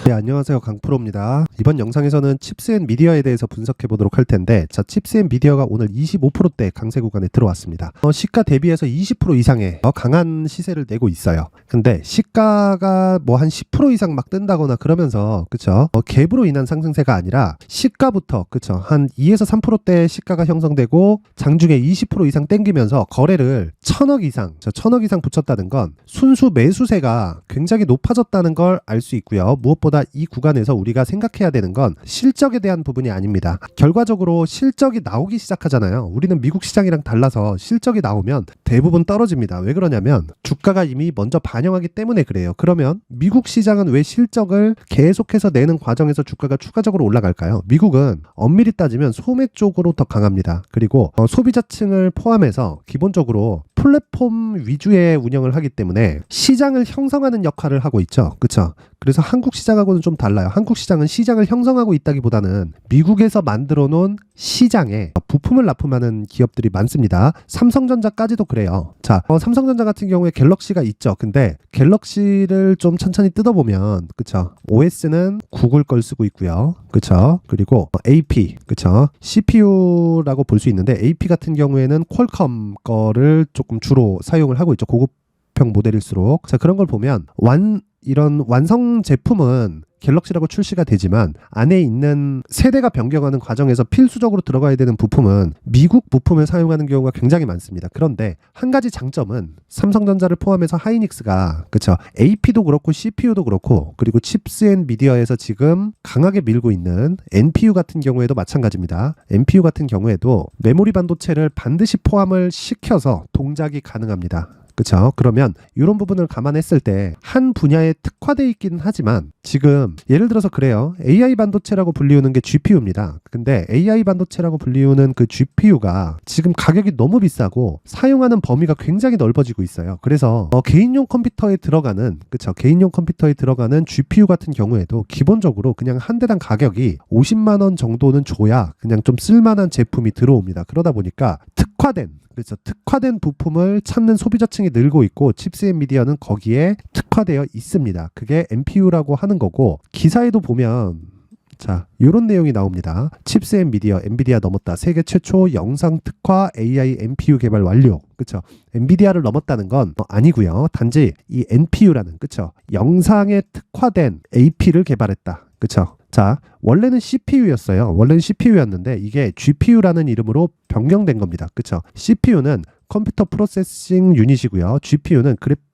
네, 안녕하세요. 강프로입니다. 이번 영상에서는 칩스앤미디어에 대해서 분석해 보도록 할 텐데, 자, 칩스앤미디어가 오늘 25%대 강세 구간에 들어왔습니다. 시가 대비해서 20% 이상의 강한 시세를 내고 있어요. 근데 시가가 뭐 한 10% 이상 막 뜬다거나 그러면서, 그쵸? 갭으로 인한 상승세가 아니라 시가부터, 그쵸? 한 2에서 3%대 시가가 형성되고 장중에 20% 이상 땡기면서 거래를 1000억 이상, 1000억 이상 붙였다는 건 순수 매수세가 굉장히 높아졌다는 걸 알 수 있고요. 무엇보다 이 구간에서 우리가 생각해야 되는 건 실적에 대한 부분이 아닙니다. 결과적으로 실적이 나오기 시작하잖아요. 우리는 미국 시장이랑 달라서 실적이 나오면 대부분 떨어집니다. 왜 그러냐면 주가가 이미 먼저 반영하기 때문에 그래요. 그러면 미국 시장은 왜 실적을 계속해서 내는 과정에서 주가가 추가적으로 올라갈까요? 미국은 엄밀히 따지면 소매 쪽으로 더 강합니다. 그리고 소비자층을 포함해서 기본적으로 플랫폼 위주의 운영을 하기 때문에 시장을 형성하는 역할을 하고 있죠. 그렇죠? 그래서 한국 시장하고는 좀 달라요. 한국 시장은 시장을 형성하고 있다기보다는 미국에서 만들어 놓은 시장에 부품을 납품하는 기업들이 많습니다. 삼성전자까지도 그래요. 자, 삼성전자 같은 경우에 갤럭시가 있죠. 근데 갤럭시를 좀 천천히 뜯어보면, 그쵸? OS는 구글 걸 쓰고 있고요. 그쵸? 그리고 AP, 그쵸? CPU라고 볼 수 있는데 AP 같은 경우에는 퀄컴 거를 조금 주로 사용을 하고 있죠. 고급형 모델일수록. 자, 그런 걸 보면 이런 완성 제품은 갤럭시라고 출시가 되지만 안에 있는 세대가 변경하는 과정에서 필수적으로 들어가야 되는 부품은 미국 부품을 사용하는 경우가 굉장히 많습니다. 그런데 한 가지 장점은 삼성전자를 포함해서 하이닉스가, 그쵸, AP도 그렇고 CPU도 그렇고, 그리고 칩스앤미디어에서 지금 강하게 밀고 있는 NPU 같은 경우에도 마찬가지입니다. NPU 같은 경우에도 메모리 반도체를 반드시 포함을 시켜서 동작이 가능합니다. 그쵸? 그러면 이런 부분을 감안했을 때 한 분야에 특화되어 있기는 하지만 지금 예를 들어서 그래요. AI 반도체라고 불리우는 게 GPU입니다. 근데 AI 반도체라고 불리우는 그 GPU가 지금 가격이 너무 비싸고 사용하는 범위가 굉장히 넓어지고 있어요. 그래서 개인용 컴퓨터에 들어가는, 그쵸? 개인용 컴퓨터에 들어가는 GPU 같은 경우에도 기본적으로 그냥 한 대당 가격이 50만 원 정도는 줘야 그냥 좀 쓸만한 제품이 들어옵니다. 그러다 보니까 그렇죠. 특화된 부품을 찾는 소비자층이 늘고 있고 칩스앤미디어는 거기에 특화되어 있습니다. 그게 NPU라고 하는 거고, 기사에도 보면 자, 이런 내용이 나옵니다. 칩스앤미디어, 엔비디아 넘었다. 세계 최초 영상 특화 AI NPU 개발 완료. 그쵸? 엔비디아를 넘었다는 건 아니고요. 단지 이 NPU라는, 그쵸? 영상에 특화된 AP를 개발했다. 그쵸? 자, 원래는 CPU였어요. 원래는 CPU였는데 이게 GPU라는 이름으로 변경된 겁니다. 그쵸? CPU는 컴퓨터 프로세싱 유닛이고요. GPU는 그래픽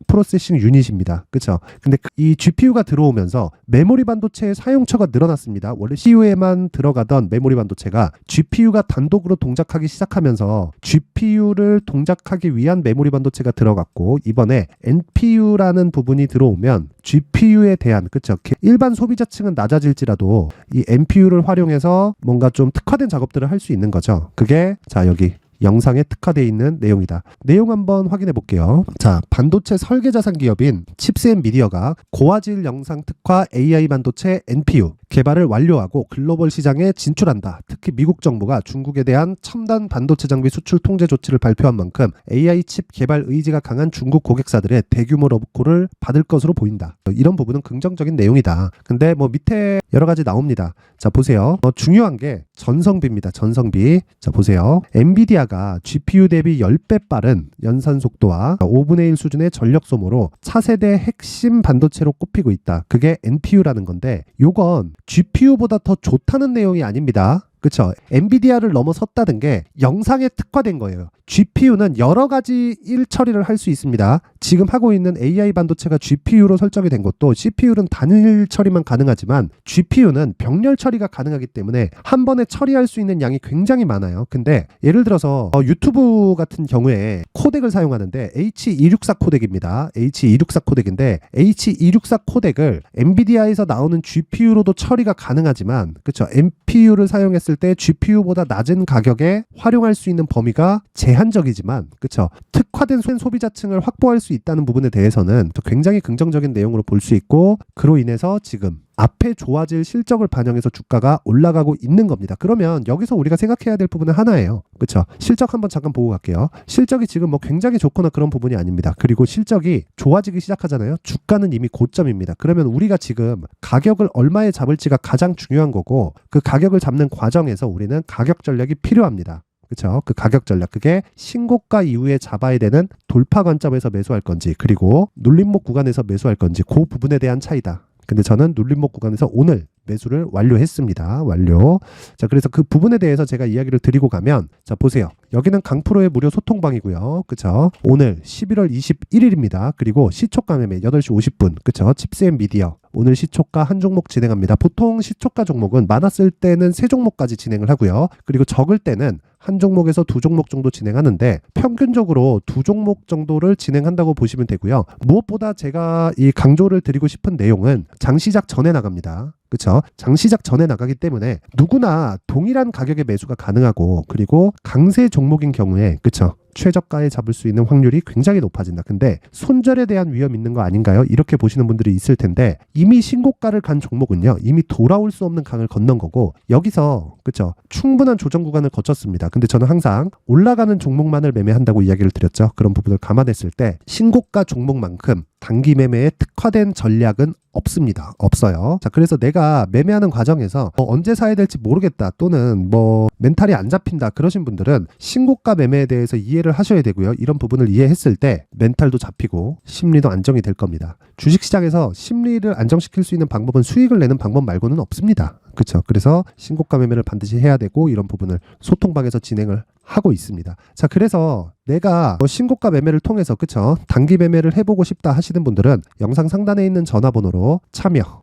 프로세싱 유닛입니다. 그쵸? 근데 이 GPU가 들어오면서 메모리 반도체의 사용처가 늘어났습니다. 원래 CPU에만 들어가던 메모리 반도체가 GPU가 단독으로 동작하기 시작하면서 GPU를 동작하기 위한 메모리 반도체가 들어갔고, 이번에 NPU라는 부분이 들어오면 GPU에 대한, 그쵸? 일반 소비자층은 낮아질지라도 이 NPU를 활용해서 뭔가 좀 특화된 작업들을 할 수 있는 거죠. 그게 자, 여기 영상에 특화되어 있는 내용이다. 내용 한번 확인해 볼게요. 자, 반도체 설계 자산 기업인 칩스앤미디어가 고화질 영상 특화 AI 반도체 NPU 개발을 완료하고 글로벌 시장에 진출한다. 특히 미국 정부가 중국에 대한 첨단 반도체 장비 수출 통제 조치를 발표한 만큼 AI 칩 개발 의지가 강한 중국 고객사들의 대규모 러브콜을 받을 것으로 보인다. 이런 부분은 긍정적인 내용이다. 근데 뭐 밑에 여러 가지 나옵니다. 자, 보세요. 중요한 게 전성비입니다. 전성비. 자, 보세요. 엔비디아가 GPU 대비 10배 빠른 연산 속도와 5분의 1 수준의 전력 소모로 차세대 핵심 반도체로 꼽히고 있다. 그게 NPU라는 건데, 요건 GPU보다 더 좋다는 내용이 아닙니다. 그쵸? 엔비디아를 넘어섰다는 게 영상에 특화된 거예요. GPU는 여러 가지 일 처리를 할 수 있습니다. 지금 하고 있는 AI 반도체가 GPU로 설정이 된 것도 CPU는 단일 처리만 가능하지만 GPU는 병렬 처리가 가능하기 때문에 한 번에 처리할 수 있는 양이 굉장히 많아요. 근데 예를 들어서 유튜브 같은 경우에 코덱을 사용하는데 H264 코덱입니다. H264 코덱인데 H264 코덱을 엔비디아에서 나오는 GPU로도 처리가 가능하지만, 그쵸? NPU를 사용했을 때 GPU보다 낮은 가격에 활용할 수 있는 범위가 제한적이지만, 그쵸? 특화된 소비자층을 확보할 수 있다는 부분에 대해서는 굉장히 긍정적인 내용으로 볼 수 있고, 그로 인해서 지금 앞에 좋아질 실적을 반영해서 주가가 올라가고 있는 겁니다. 그러면 여기서 우리가 생각해야 될 부분은 하나예요. 그렇죠? 실적 한번 잠깐 보고 갈게요. 실적이 지금 뭐 굉장히 좋거나 그런 부분이 아닙니다. 그리고 실적이 좋아지기 시작하잖아요. 주가는 이미 고점입니다. 그러면 우리가 지금 가격을 얼마에 잡을지가 가장 중요한 거고, 그 가격을 잡는 과정에서 우리는 가격 전략이 필요합니다. 그렇죠? 그 가격 전략, 그게 신고가 이후에 잡아야 되는 돌파 관점에서 매수할 건지, 그리고 눌림목 구간에서 매수할 건지, 그 부분에 대한 차이다. 근데 저는 눌림목 구간에서 오늘 매수를 완료했습니다. 완료. 자, 그래서 그 부분에 대해서 제가 이야기를 드리고 가면, 자, 보세요. 여기는 강프로의 무료 소통방이고요. 그쵸? 오늘 11월 21일입니다. 그리고 시초가 매매 8시 50분. 그쵸? 칩스앤미디어. 오늘 시초가 한 종목 진행합니다. 보통 시초가 종목은 많았을 때는 3종목까지 진행을 하고요. 그리고 적을 때는 한 종목에서 2종목 정도 진행하는데, 평균적으로 2종목 정도를 진행한다고 보시면 되고요. 무엇보다 제가 이 강조를 드리고 싶은 내용은 장시작 전에 나갑니다. 그렇죠? 장시작 전에 나가기 때문에 누구나 동일한 가격의 매수가 가능하고, 그리고 강세 종목인 경우에, 그렇죠? 최저가에 잡을 수 있는 확률이 굉장히 높아진다. 근데 손절에 대한 위험 있는 거 아닌가요? 이렇게 보시는 분들이 있을 텐데, 이미 신고가를 간 종목은요, 이미 돌아올 수 없는 강을 건넌 거고, 여기서 그렇죠? 충분한 조정 구간을 거쳤습니다. 근데 저는 항상 올라가는 종목만을 매매한다고 이야기를 드렸죠. 그런 부분을 감안했을 때 신고가 종목만큼 단기 매매에 특화된 전략은 없습니다. 없어요. 자, 그래서 내가 매매하는 과정에서 언제 사야 될지 모르겠다, 또는 뭐 멘탈이 안 잡힌다, 그러신 분들은 신고가 매매에 대해서 이해를 하셔야 되고요. 이런 부분을 이해했을 때 멘탈도 잡히고 심리도 안정이 될 겁니다. 주식시장에서 심리를 안정시킬 수 있는 방법은 수익을 내는 방법 말고는 없습니다. 그렇죠? 그래서 신고가 매매를 반드시 해야 되고, 이런 부분을 소통방에서 진행을 하고 있습니다. 자, 그래서 내가 신고가 매매를 통해서, 그쵸, 단기 매매를 해보고 싶다 하시는 분들은 영상 상단에 있는 전화번호로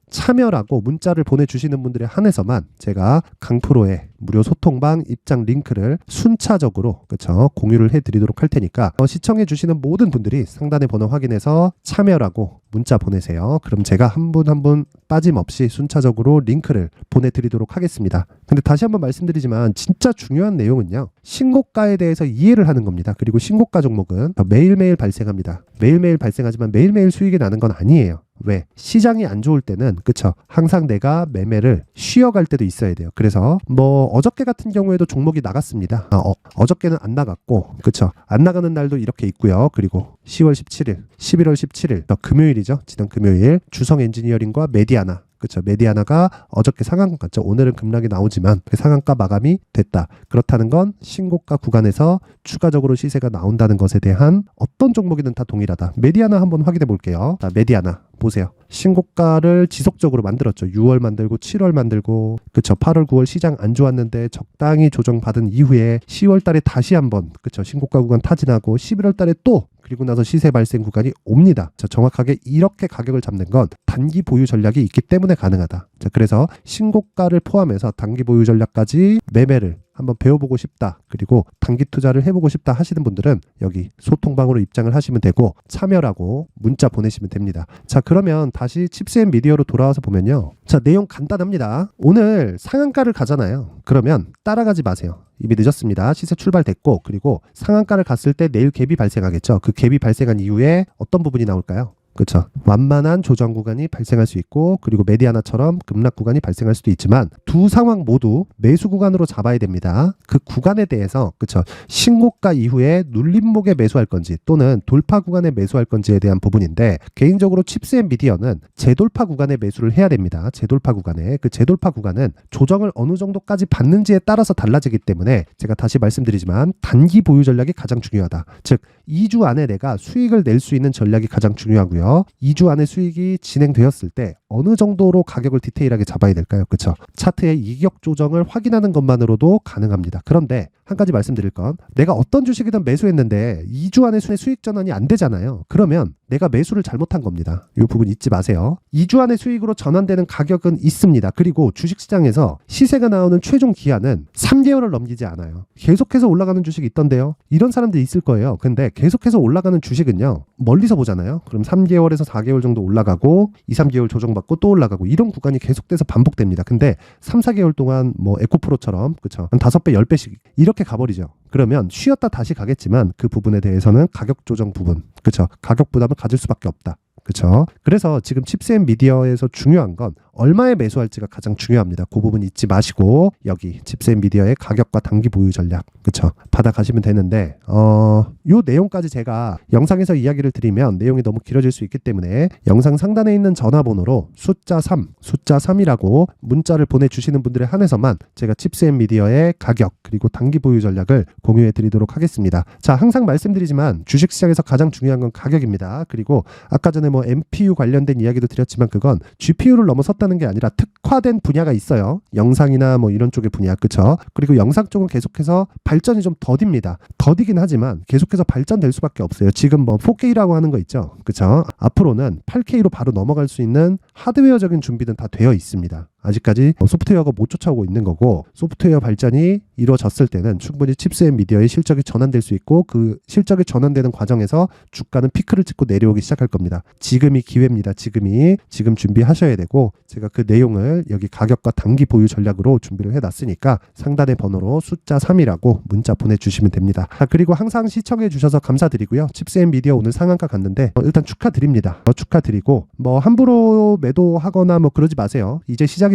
참여라고 문자를 보내주시는 분들에 한해서만 제가 강프로의 무료 소통방 입장 링크를 순차적으로, 그쵸, 공유를 해드리도록 할 테니까 시청해주시는 모든 분들이 상단의 번호 확인해서 참여라고 문자 보내세요. 그럼 제가 한 분 한 분 빠짐없이 순차적으로 링크를 보내드리도록 하겠습니다. 근데 다시 한번 말씀드리지만 진짜 중요한 내용은요, 신고가에 대해서 이해를 하는 겁니다. 그리고 신고가 종목은 매일매일 발생합니다. 매일매일 발생하지만 매일매일 수익이 나는 건 아니에요. 왜? 시장이 안 좋을 때는, 그쵸, 항상 내가 매매를 쉬어갈 때도 있어야 돼요. 그래서 뭐 어저께 같은 경우에도 종목이 나갔습니다. 어저께는 안 나갔고, 그쵸, 안 나가는 날도 이렇게 있고요. 그리고 10월 17일 11월 17일 금요일이죠. 지난 금요일 주성 엔지니어링과 메디아나, 그렇죠. 메디아나가 어저께 상한가 갔죠. 오늘은 급락이 나오지만 그 상한가 마감이 됐다. 그렇다는 건 신고가 구간에서 추가적으로 시세가 나온다는 것에 대한 어떤 종목이든 다 동일하다. 메디아나 한번 확인해 볼게요. 자, 메디아나 보세요. 신고가를 지속적으로 만들었죠. 6월 만들고 7월 만들고, 그쵸, 8월 9월 시장 안 좋았는데 적당히 조정받은 이후에 10월 달에 다시 한번, 그쵸, 신고가 구간 타진하고 11월 달에 또, 그리고 나서 시세 발생 구간이 옵니다. 자, 정확하게 이렇게 가격을 잡는 건 단기 보유 전략이 있기 때문에 가능하다. 자, 그래서 신고가를 포함해서 단기 보유 전략까지 매매를 한번 배워보고 싶다, 그리고 단기 투자를 해보고 싶다 하시는 분들은 여기 소통방으로 입장을 하시면 되고, 참여라고 문자 보내시면 됩니다. 자, 그러면 다시 칩스앤미디어로 돌아와서 보면요, 자, 내용 간단합니다. 오늘 상한가를 가잖아요. 그러면 따라가지 마세요. 이미 늦었습니다. 시세 출발됐고, 그리고 상한가를 갔을 때 내일 갭이 발생하겠죠. 그 갭이 발생한 이후에 어떤 부분이 나올까요? 그렇죠. 완만한 조정 구간이 발생할 수 있고, 그리고 메디아나처럼 급락 구간이 발생할 수도 있지만 두 상황 모두 매수 구간으로 잡아야 됩니다. 그 구간에 대해서, 그렇죠, 신고가 이후에 눌림목에 매수할 건지 또는 돌파 구간에 매수할 건지에 대한 부분인데, 개인적으로 칩스앤미디어는 재돌파 구간에 매수를 해야 됩니다. 재돌파 구간에. 그 재돌파 구간은 조정을 어느 정도까지 받는지에 따라서 달라지기 때문에 제가 다시 말씀드리지만 단기 보유 전략이 가장 중요하다. 즉 2주 안에 내가 수익을 낼 수 있는 전략이 가장 중요하고요. 2주 안에 수익이 진행되었을 때 어느 정도로 가격을 디테일하게 잡아야 될까요? 그렇죠? 차트의 이격 조정을 확인하는 것만으로도 가능합니다. 그런데 한 가지 말씀드릴 건, 내가 어떤 주식이든 매수했는데 2주 안에 수익 전환이 안 되잖아요. 그러면 내가 매수를 잘못한 겁니다. 이 부분 잊지 마세요. 2주 안에 수익으로 전환되는 가격은 있습니다. 그리고 주식시장에서 시세가 나오는 최종 기한은 3개월을 넘기지 않아요. 계속해서 올라가는 주식이 있던데요. 이런 사람들이 있을 거예요. 근데 계속해서 올라가는 주식은요, 멀리서 보잖아요. 그럼 3개월에서 4개월 정도 올라가고 2, 3개월 조정받고 또 올라가고, 이런 구간이 계속돼서 반복됩니다. 근데 3, 4개월 동안 뭐 에코프로처럼, 그쵸, 한 5배, 10배씩 이렇게 가버리죠. 그러면 쉬었다 다시 가겠지만 그 부분에 대해서는 가격 조정 부분, 그쵸, 가격 부담을 가질 수밖에 없다. 그렇죠? 그래서 지금 칩스앤미디어에서 중요한 건 얼마에 매수할지가 가장 중요합니다. 그 부분 잊지 마시고 여기 칩스앤미디어의 가격과 단기 보유 전략 그쵸 받아가시면 되는데 요 내용까지 제가 영상에서 이야기를 드리면 내용이 너무 길어질 수 있기 때문에 영상 상단에 있는 전화번호로 숫자 3이라고 문자를 보내주시는 분들에 한해서만 제가 칩스앤미디어의 가격 그리고 단기 보유 전략을 공유해 드리도록 하겠습니다. 자, 항상 말씀드리지만 주식시장에서 가장 중요한 건 가격입니다. 그리고 아까 전에 뭐 MPU 관련된 이야기도 드렸지만 그건 GPU를 넘어섰다는 게 아니라 특화된 분야가 있어요. 영상이나 뭐 이런 쪽의 분야 그쵸? 그리고 영상 쪽은 계속해서 발전이 좀 더딥니다. 더디긴 하지만 계속해서 발전될 수밖에 없어요. 지금 뭐 4K라고 하는 거 있죠. 그쵸? 앞으로는 8K로 바로 넘어갈 수 있는 하드웨어적인 준비는 다 되어 있습니다. 아직까지 소프트웨어가 못 쫓아오고 있는 거고 소프트웨어 발전이 이루어졌을 때는 충분히 칩스앤미디어의 실적이 전환될 수 있고 그 실적이 전환되는 과정에서 주가는 피크를 찍고 내려오기 시작할 겁니다. 지금이 기회입니다. 지금 준비하셔야 되고 제가 그 내용을 여기 가격과 단기 보유 전략으로 준비를 해놨으니까 상단의 번호로 숫자 3이라고 문자 보내주시면 됩니다. 그리고 항상 시청해 주셔서 감사드리고요. 칩스앤미디어 오늘 상한가 갔는데 일단 축하드립니다. 축하드리고 뭐 함부로 매도하거나 뭐 그러지 마세요. 이제 시작입니다.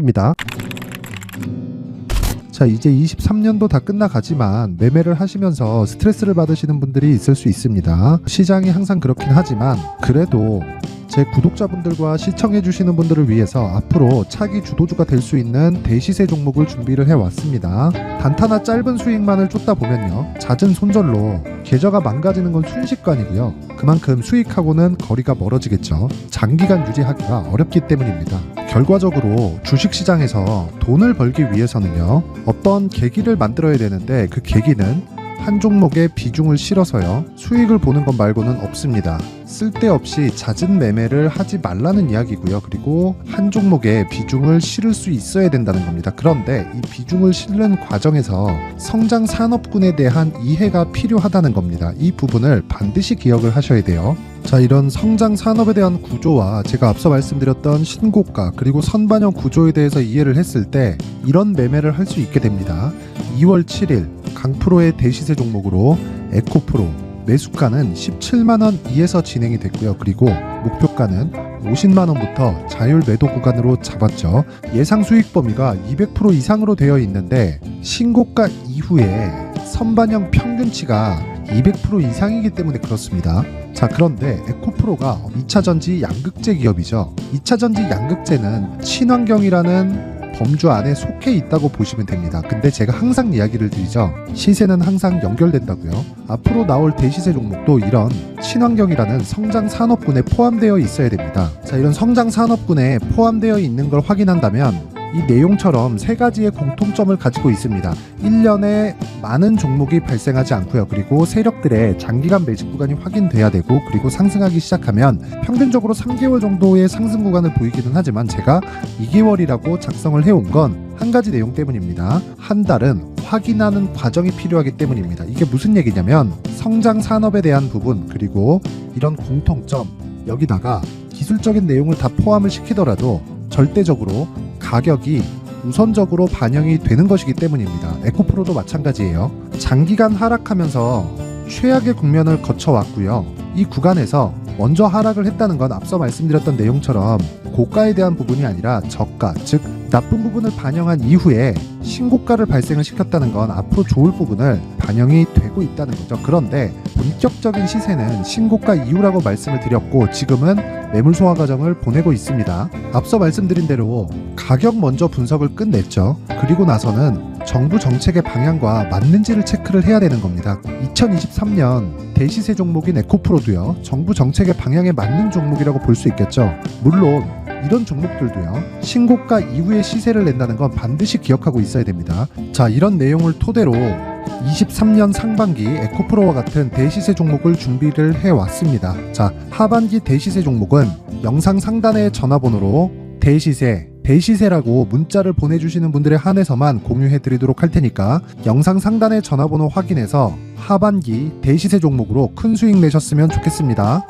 자, 이제 23년도 다 끝나가지만 매매를 하시면서 스트레스를 받으시는 분들이 있을 수 있습니다. 시장이 항상 그렇긴 하지만 그래도 제 구독자분들과 시청해주시는 분들을 위해서 앞으로 차기 주도주가 될 수 있는 대시세 종목을 준비를 해왔습니다. 단타나 짧은 수익만을 쫓다 보면요 잦은 손절로 계좌가 망가지는 건 순식간이고요. 그만큼 수익하고는 거리가 멀어지겠죠. 장기간 유지하기가 어렵기 때문입니다. 결과적으로 주식시장에서 돈을 벌기 위해서는요 어떤 계기를 만들어야 되는데 그 계기는 한 종목에 비중을 실어서요 수익을 보는 것 말고는 없습니다. 쓸데없이 잦은 매매를 하지 말라는 이야기고요. 그리고 한 종목에 비중을 실을 수 있어야 된다는 겁니다. 그런데 이 비중을 실는 과정에서 성장 산업군에 대한 이해가 필요하다는 겁니다. 이 부분을 반드시 기억을 하셔야 돼요. 자, 이런 성장 산업에 대한 구조와 제가 앞서 말씀드렸던 신고가 그리고 선반영 구조에 대해서 이해를 했을 때 이런 매매를 할 수 있게 됩니다. 2월 7일 강프로의 대시세 종목으로 에코프로 매수가는 17만원 이에서 진행이 됐고요. 그리고 목표가는 50만원부터 자율 매도 구간으로 잡았죠. 예상 수익 범위가 200% 이상으로 되어 있는데 신고가 이후에 선반영 평균치가 200% 이상이기 때문에 그렇습니다. 자, 그런데 에코프로가 2차전지 양극재 기업이죠. 2차전지 양극재는 친환경이라는 범주 안에 속해 있다고 보시면 됩니다. 근데 제가 항상 이야기를 드리죠. 시세는 항상 연결된다고요. 앞으로 나올 대시세 종목도 이런 친환경이라는 성장 산업군에 포함되어 있어야 됩니다. 자, 이런 성장 산업군에 포함되어 있는 걸 확인한다면 이 내용처럼 세 가지의 공통점을 가지고 있습니다. 1년에 많은 종목이 발생하지 않고요. 그리고 세력들의 장기간 매집 구간이 확인돼야 되고 그리고 상승하기 시작하면 평균적으로 3개월 정도의 상승 구간을 보이기는 하지만 제가 2개월이라고 작성을 해온 건 한 가지 내용 때문입니다. 한 달은 확인하는 과정이 필요하기 때문입니다. 이게 무슨 얘기냐면 성장 산업에 대한 부분 그리고 이런 공통점 여기다가 기술적인 내용을 다 포함을 시키더라도 절대적으로 가격이 우선적으로 반영이 되는 것이기 때문입니다. 에코프로도 마찬가지예요. 장기간 하락하면서 최악의 국면을 거쳐왔고요. 이 구간에서 먼저 하락을 했다는 건 앞서 말씀드렸던 내용처럼 고가에 대한 부분이 아니라 저가, 즉 나쁜 부분을 반영한 이후에 신고가를 발생을 시켰다는 건 앞으로 좋을 부분을 반영이 되고 있다는 거죠. 그런데 본격적인 시세는 신고가 이후라고 말씀을 드렸고 지금은 매물 소화 과정을 보내고 있습니다. 앞서 말씀드린 대로 가격 먼저 분석을 끝냈죠. 그리고 나서는 정부 정책의 방향과 맞는지를 체크를 해야 되는 겁니다. 2023년 대시세 종목인 에코프로도요. 정부 정책의 방향에 맞는 종목이라고 볼 수 있겠죠. 물론 이런 종목들도요. 신고가 이후에 시세를 낸다는 건 반드시 기억하고 있어야 됩니다. 자, 이런 내용을 토대로 23년 상반기 에코프로와 같은 대시세 종목을 준비를 해왔습니다. 자, 하반기 대시세 종목은 영상 상단의 전화번호로 대시세라고 문자를 보내주시는 분들에 한해서만 공유해드리도록 할 테니까 영상 상단의 전화번호 확인해서 하반기 대시세 종목으로 큰 수익 내셨으면 좋겠습니다.